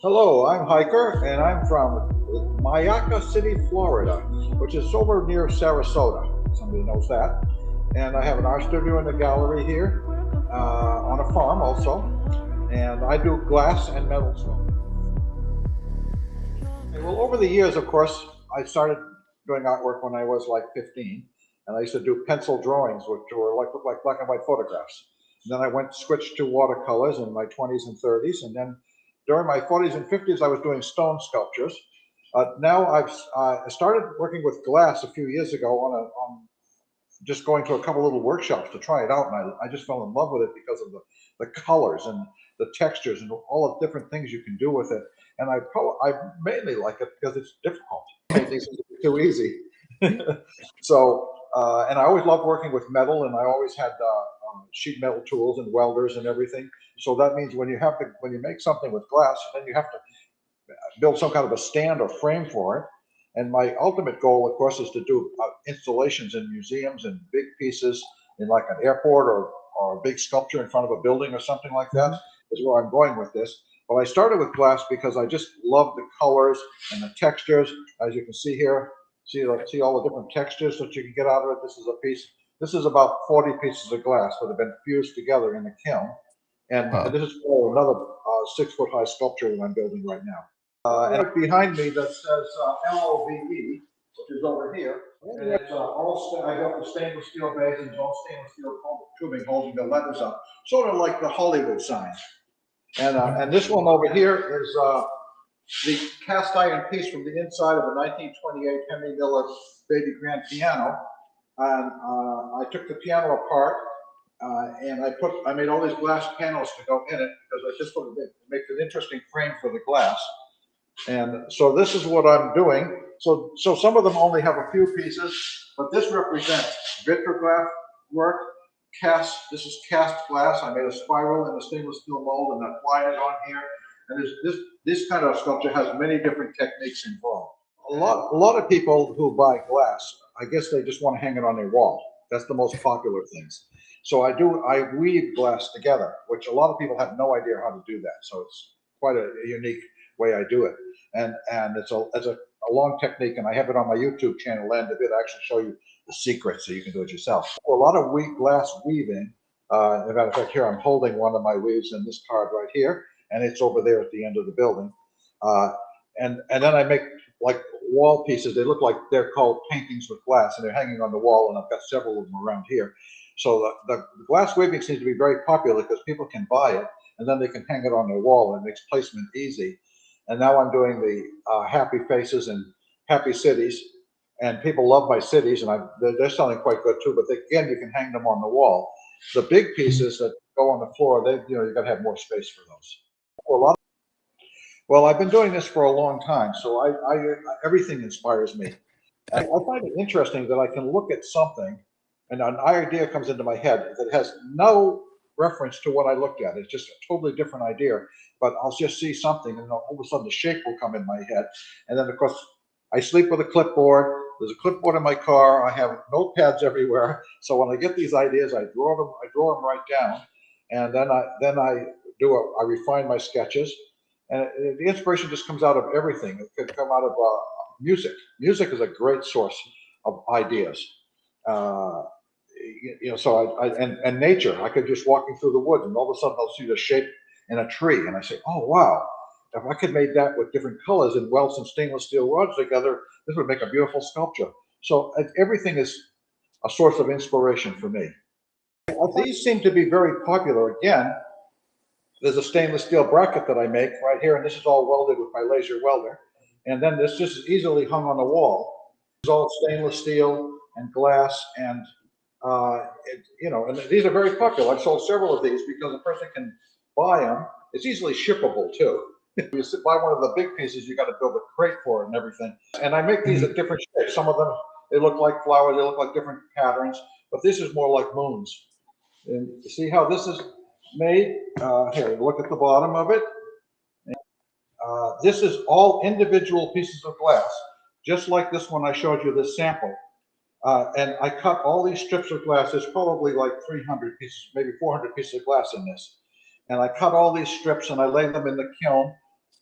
Hello, I'm Hyker, and I'm from Mayaca City, Florida, which is over near Sarasota. Somebody knows that. And I have an art studio in the gallery here on a farm also. And I do glass and metal sculpture. Well, over the years, of course, I started doing artwork when I was like 15. And I used to do pencil drawings, which were look like black and white photographs. And then I switched to watercolors in my 20s and 30s. And then during my 40s and 50s, I was doing stone sculptures. Now I've started working with glass a few years ago on just going to a couple little workshops to try it out, and I just fell in love with it because of the colors and the textures and all the different things you can do with it. And I mainly like it because it's difficult. Things are too easy. So and I always loved working with metal, and I always had sheet metal tools and welders and everything. So that means when you make something with glass, then you have to build some kind of a stand or frame for it. And my ultimate goal, of course, is to do installations in museums and big pieces in like an airport or a big sculpture in front of a building or something like that is where I'm going with this. But I started with glass because I just love the colors and the textures. As you can see here, see all the different textures that you can get out of it. This is a piece. This is about 40 pieces of glass that have been fused together in the kiln. And this is for another 6-foot high sculpture that I'm building right now. And behind me that says LOVE, which is over here. And it's I got the stainless steel basins, all stainless steel tubing holding the letters up, sort of like the Hollywood signs. And this one over here is the cast iron piece from the inside of a 1928 Henry Miller baby grand piano. And I took the piano apart. And I made all these glass panels to go in it because I just thought it makes an interesting frame for the glass. And so this is what I'm doing. So some of them only have a few pieces, but this represents vitrograph work, this is cast glass. I made a spiral in a stainless steel mold and applied it on here. And this kind of sculpture has many different techniques involved. A lot of people who buy glass, I guess they just want to hang it on their wall. That's the most popular things. So I weave glass together, which a lot of people have no idea how to do that. So it's quite a unique way I do it. And it's a long technique, and I have it on my YouTube channel, and a bit I actually show you the secret so you can do it yourself. A lot of glass weaving. As a matter of fact, here I'm holding one of my weaves in this card right here, and it's over there at the end of the building. And then I make like wall pieces. They look like they're called paintings with glass, and they're hanging on the wall, and I've got several of them around here. So the glass weaving seems to be very popular because people can buy it, and then they can hang it on their wall, and it makes placement easy. And now I'm doing the happy faces and happy cities, and people love my cities, and they're selling quite good too. But again, you can hang them on the wall. The big pieces that go on the floor, you've got to have more space for those. Well, I've been doing this for a long time, so everything inspires me. I find it interesting that I can look at something, and an idea comes into my head that has no reference to what I looked at. It's just a totally different idea, but I'll just see something, and all of a sudden the shape will come in my head. And then, of course, I sleep with a clipboard. There's a clipboard in my car. I have notepads everywhere. So when I get these ideas, I draw them right down, and then I refine my sketches. And the inspiration just comes out of everything. It could come out of music. Music is a great source of ideas. So and nature. I could just walking through the woods, and all of a sudden I'll see the shape in a tree, and I say, "Oh wow! If I could make that with different colors and weld some stainless steel rods together, this would make a beautiful sculpture." So everything is a source of inspiration for me. These seem to be very popular. Again, there's a stainless steel bracket that I make right here, and this is all welded with my laser welder. And then this just is easily hung on the wall. It's all stainless steel and glass, and and these are very popular. I've sold several of these because a person can buy them. It's easily shippable too. If you buy one of the big pieces, you got to build a crate for it and everything. And I make these at different shapes. Some of them, they look like flowers, they look like different patterns, but this is more like moons. And you see how this is made? Here, look at the bottom of it. This is all individual pieces of glass, just like this one I showed you, this sample. And I cut all these strips of glass. There's probably like 300 pieces, maybe 400 pieces of glass in this. And I cut all these strips and I lay them in the kiln.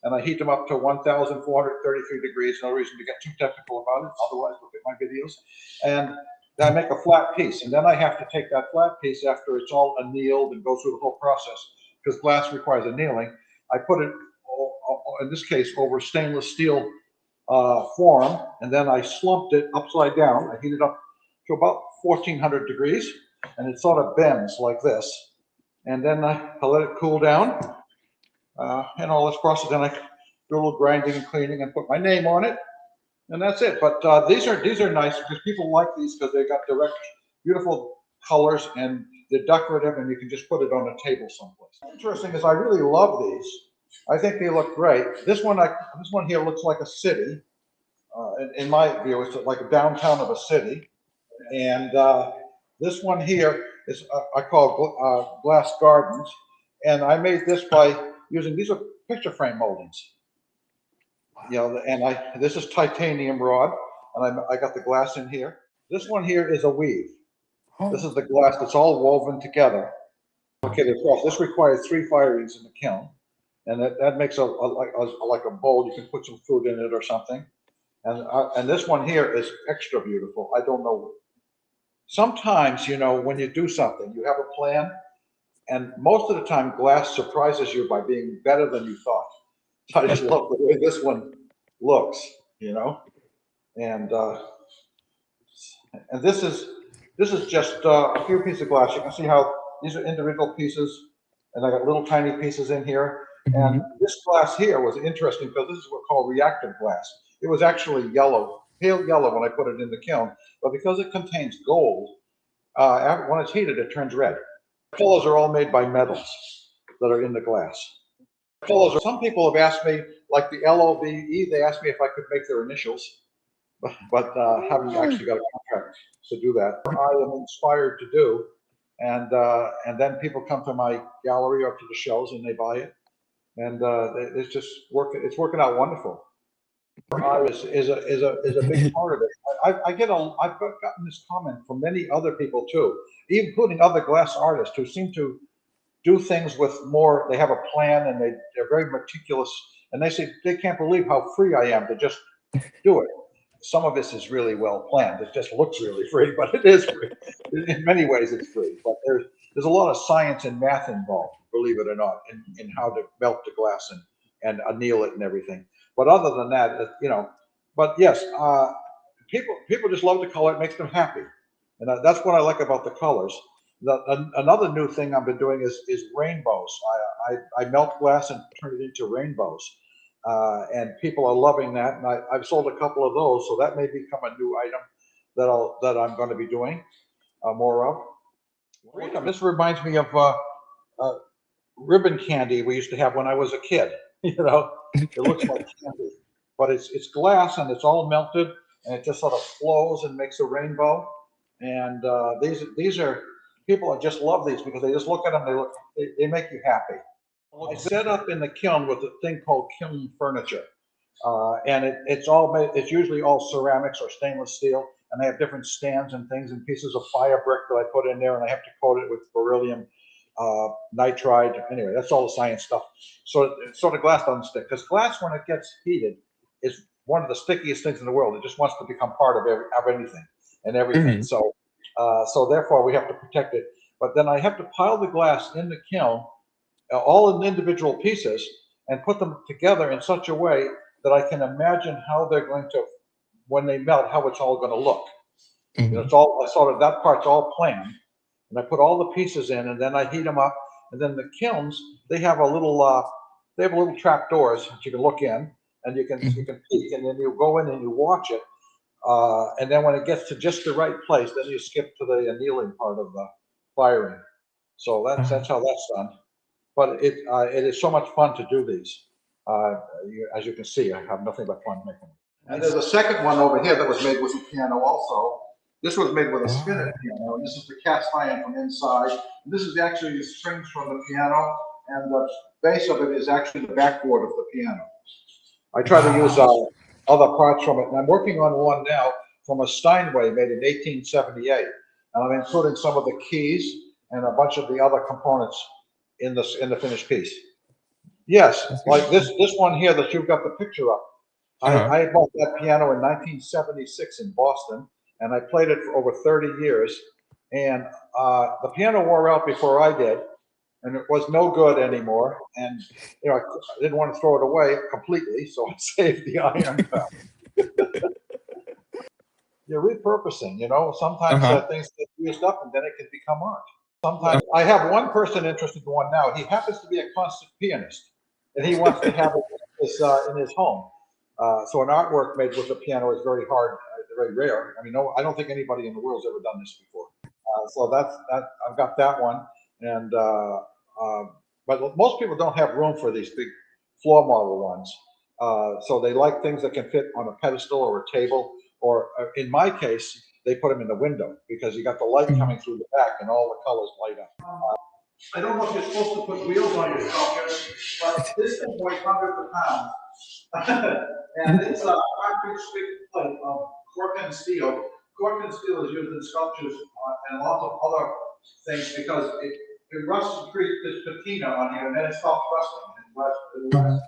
and I heat them up to 1,433 degrees. No reason to get too technical about it, otherwise look at my videos. And then I make a flat piece, and then I have to take that flat piece after it's all annealed and go through the whole process, because glass requires annealing. I put it, in this case, over stainless steel form, and then I slumped it upside down. I heat it up to about 1,400 degrees, and it sort of bends like this. And then I let it cool down, and all this process. Then I do a little grinding and cleaning and put my name on it, and that's it. But these are nice because people like these because they got direct, beautiful colors, and they're decorative, and you can just put it on a table someplace. Interesting is I really love these. I think they look great. This one here looks like a city. In my view, it's like a downtown of a city. And this one here is I call glass gardens, and I made this by using, these are picture frame moldings. You know, and this is titanium rod, and I got the glass in here. This one here is a weave. This is the glass that's all woven together. Okay, this requires 3 firings in the kiln, and that makes like a bowl. You can put some food in it or something. And this one here is extra beautiful. I don't know. Sometimes, you know, when you do something, you have a plan, and most of the time glass surprises you by being better than you thought. So I just love the way this one looks, you know. And this is just a few pieces of glass. You can see how these are individual pieces, and I got little tiny pieces in here. And this glass here was interesting because this is what's called reactive glass. It was actually yellow, pale yellow when I put it in the kiln, but because it contains gold, when it's heated, it turns red. The colors are all made by metals that are in the glass. Some people have asked me, like the LOVE, they asked me if I could make their initials, but haven't actually got a contract to do that. I am inspired to do, and then people come to my gallery or to the shows and they buy it, and it's just it's working out wonderful. Is a big part of it. I've gotten this comment from many other people too, including other glass artists who seem to do things with more. They have a plan and they're very meticulous, and they say they can't believe how free I am to just do it. Some of this is really well planned. It just looks really free, but it is free. In many ways, it's free. But there's a lot of science and math involved, believe it or not, in how to melt the glass and anneal it and everything. But other than that, you know, but yes, people just love the color. It makes them happy, and that's what I like about the colors. Another new thing I've been doing is rainbows. I melt glass and turn it into rainbows, and people are loving that. And I've sold a couple of those, so that may become a new item that I'm going to be doing more of. This reminds me of ribbon candy we used to have when I was a kid. You know, it looks like candy, but it's glass and it's all melted, and it just sort of flows and makes a rainbow. And these are people that just love these because they just look at them, they make you happy. I set up in the kiln with a thing called kiln furniture, and it's usually all ceramics or stainless steel, and they have different stands and things and pieces of fire brick that I put in there, and I have to coat it with beryllium nitride. Anyway, that's all the science stuff. So the glass doesn't stick, because glass, when it gets heated, is one of the stickiest things in the world. It just wants to become part of anything and everything. So therefore we have to protect it. But then I have to pile the glass in the kiln, all in individual pieces, and put them together in such a way that I can imagine how they're going to, when they melt, how it's all going to look. You know, it's all sort of, that part's all planned. And I put all the pieces in, and then I heat them up. And then the kilns, they have little trap doors that you can look in, and you can peek, and then you go in and you watch it. And then when it gets to just the right place, then you skip to the annealing part of the firing. So that's how that's done. But it is so much fun to do these. As you can see, I have nothing but fun making them. And there's a second one over here that was made with a piano also. This was made with a spinet piano, and this is the cast iron from inside. And this is actually the strings from the piano, and the base of it is actually the backboard of the piano. I try to use other parts from it, and I'm working on one now from a Steinway made in 1878, and I'm including some of the keys and a bunch of the other components in the finished piece. Yes, like this one here that you've got the picture of. Uh-huh. I bought that piano in 1976 in Boston, and I played it for over 30 years. And the piano wore out before I did, and it was no good anymore. And you know, I didn't want to throw it away completely, so I saved the iron. You're repurposing, you know. Sometimes Uh-huh. things get used up, and then it can become art. Sometimes I have one person interested in one now. He happens to be a concert pianist, and he wants to have it in his home. So an artwork made with a piano is very hard, very rare. I mean, no, I don't think anybody in the world's ever done this before. So that's that. I've got that one, and but most people don't have room for these big floor model ones. So they like things that can fit on a pedestal or a table, or in my case, they put them in the window because you got the light coming through the back and all the colors light up. I don't know if you're supposed to put wheels on your sculpture, but this thing weighs hundreds of pounds. And it's a concrete stick plate of Cork steel. Cork steel is used in sculptures and lots of other things because it rusts and creates this patina on here, and then it stops rusting. It lasts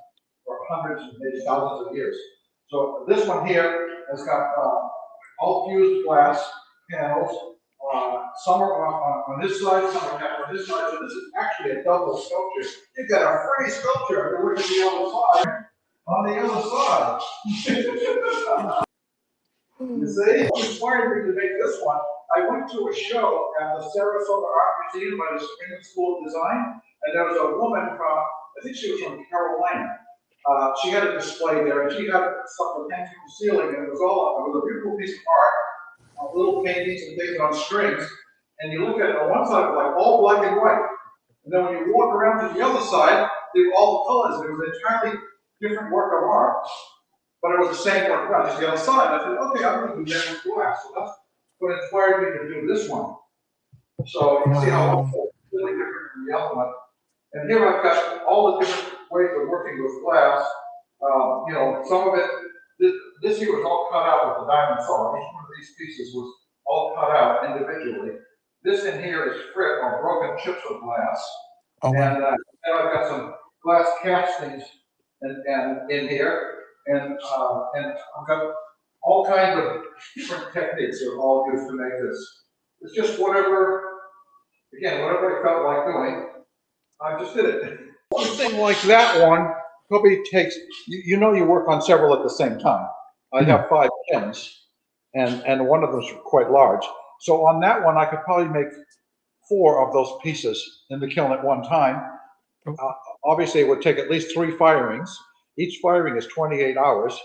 for hundreds, maybe thousands of years. So this one here has got all fused glass panels. Some are on this side, some are on this side. So this is actually a double sculpture. You get a free sculpture if you look at the other side. On the other side. You see, what inspired me to make this one? I went to a show at the Sarasota Art Museum by the Spring School of Design, and there was a woman from, I think she was from Carolina. She had a display there, and she had stuff that hanging from the ceiling, and it was a beautiful piece of art, little paintings and things on strings. And you look at it on one side, it was like all black and white. And then when you walk around to the other side, they were all the colors. It was an entirely different work of art, but it was the same work of art, just the other side. I said, okay, I'm going to do that with glass. So that's what inspired me to do this one. So you see how it's really different from the other one. And here I've got all the different ways of working with glass. You know, some of it, this here was all cut out with the diamond saw. Each one of these pieces was all cut out individually. This in here is frit or broken chips of glass. Oh, wow. And now I've got some glass castings and in here, and I've got all kinds of different techniques that are all used to make this. It's just whatever, again, whatever I felt like doing, I just did it. One thing like that one probably takes, you know, you work on several at the same time. I have 5 pins, and one of them is quite large. So on that one, I could probably make 4 of those pieces in the kiln at one time. Obviously, it would take at least 3 firings. Each firing is 28 hours.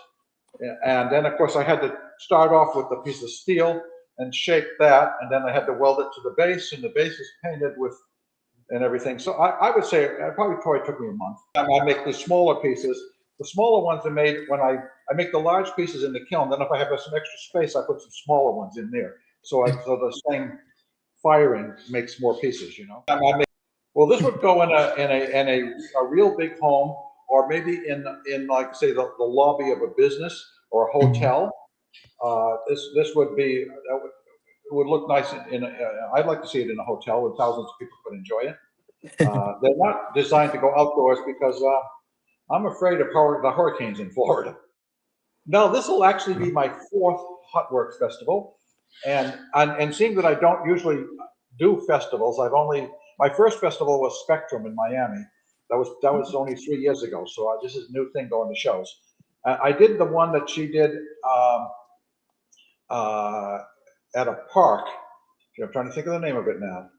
And then, of course, I had to start off with a piece of steel and shape that, and then I had to weld it to the base, and the base is painted with and everything. So I would say it probably took me a month. I make the smaller pieces. The smaller ones are made when I make the large pieces in the kiln. Then if I have some extra space, I put some smaller ones in there. So the same firing makes more pieces, you know. Well, this would go in a real big home, or maybe in like say the lobby of a business or a hotel. This would be it would look nice I'd like to see it in a hotel where thousands of people could enjoy it. They're not designed to go outdoors because I'm afraid of the hurricanes in Florida. No, this will actually be my 4th Hot Work Festival, and seeing that I don't usually do festivals, my first festival was Spectrum in Miami. That was only 3 years ago, so this is a new thing going to shows. I did the one that she did at a park. I'm trying to think of the name of it now.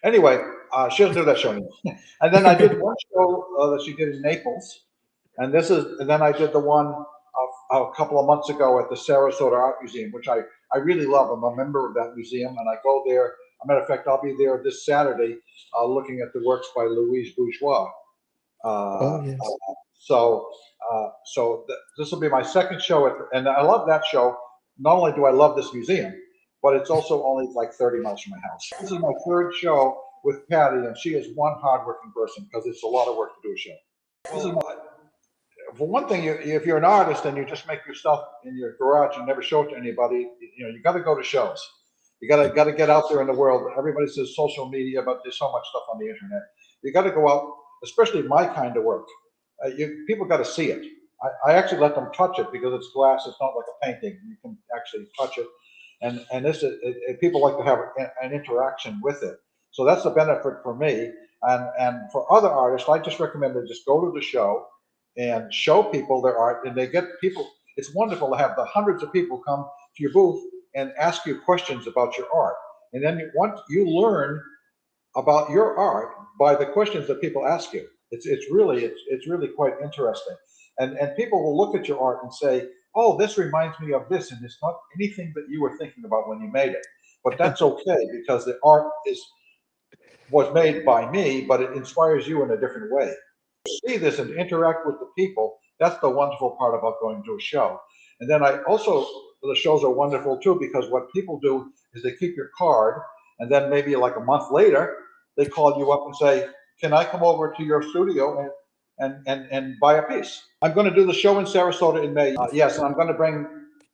Anyway, she doesn't do that show anymore. And then I did one show that she did in Naples, and then I did the one a couple of months ago at the Sarasota Art Museum, which I really love. I'm a member of that museum, and I go there. As a matter of fact, I'll be there this Saturday looking at the works by Louise Bourgeois. Oh, yes. So this will be my 2nd show, and I love that show. Not only do I love this museum, but it's also only like 30 miles from my house. This is my 3rd show with Patty, and she is one hardworking person because it's a lot of work to do a show. This is for one thing, if you're an artist and you just make your stuff in your garage and never show it to anybody, you know, you got to go to shows. You got to get out there in the world. Everybody says social media, but there's so much stuff on the internet. You got to go out especially my kind of work. People got to see it. I actually let them touch it because it's glass. It's not like a painting. You can actually touch it, and people like to have an interaction with it. So that's the benefit for me. And for other artists, I just recommend they just go to the show and show people their art, and they get people. It's wonderful to have the hundreds of people come to your booth and ask you questions about your art, and then once you learn about your art by the questions that people ask you. It's really quite interesting, and people will look at your art and say, "Oh, this reminds me of this," and it's not anything that you were thinking about when you made it, but that's okay because the art was made by me, but it inspires you in a different way. See this and interact with the people. That's the wonderful part about going to a show. And then the shows are wonderful too, because what people do is they keep your card, and then maybe like a month later, they call you up and say, "Can I come over to your studio and buy a piece?" I'm going to do the show in Sarasota in May. Yes, and I'm going to bring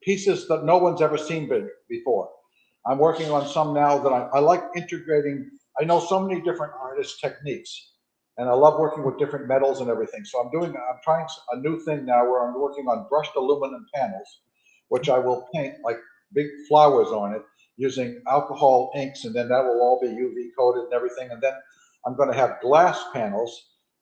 pieces that no one's ever seen before. I'm working on some now that I like integrating. I know so many different artist techniques, and I love working with different metals and everything. So I'm trying a new thing now where I'm working on brushed aluminum panels, which I will paint like big flowers on it using alcohol inks, and then that will all be UV coated and everything. And then I'm going to have glass panels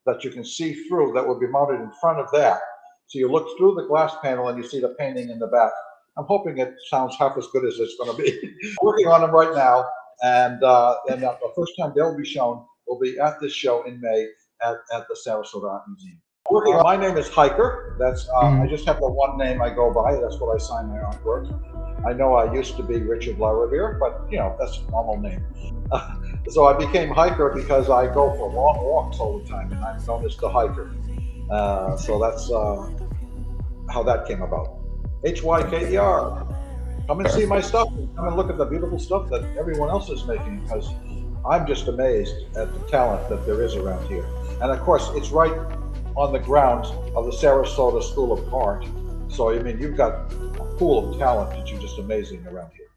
that you can see through that will be mounted in front of that. So you look through the glass panel and you see the painting in the back. I'm hoping it sounds half as good as it's going to be. Working on them right now, and the first time they'll be shown will be at this show in May at the Sarasota Art Museum. My name is Hyker. That's I just have the one name I go by. That's what I sign my artwork. I know I used to be Hyker LaRiviere, but that's a normal name. So I became Hyker because I go for long walks all the time, and I'm known as the Hyker. So that's how that came about. Hyker. Come and see my stuff. Come and look at the beautiful stuff that everyone else is making, because I'm just amazed at the talent that there is around here. And of course, it's right on the grounds of the Sarasota School of Art. So, I mean, you've got a pool of talent that you're just amazing around here.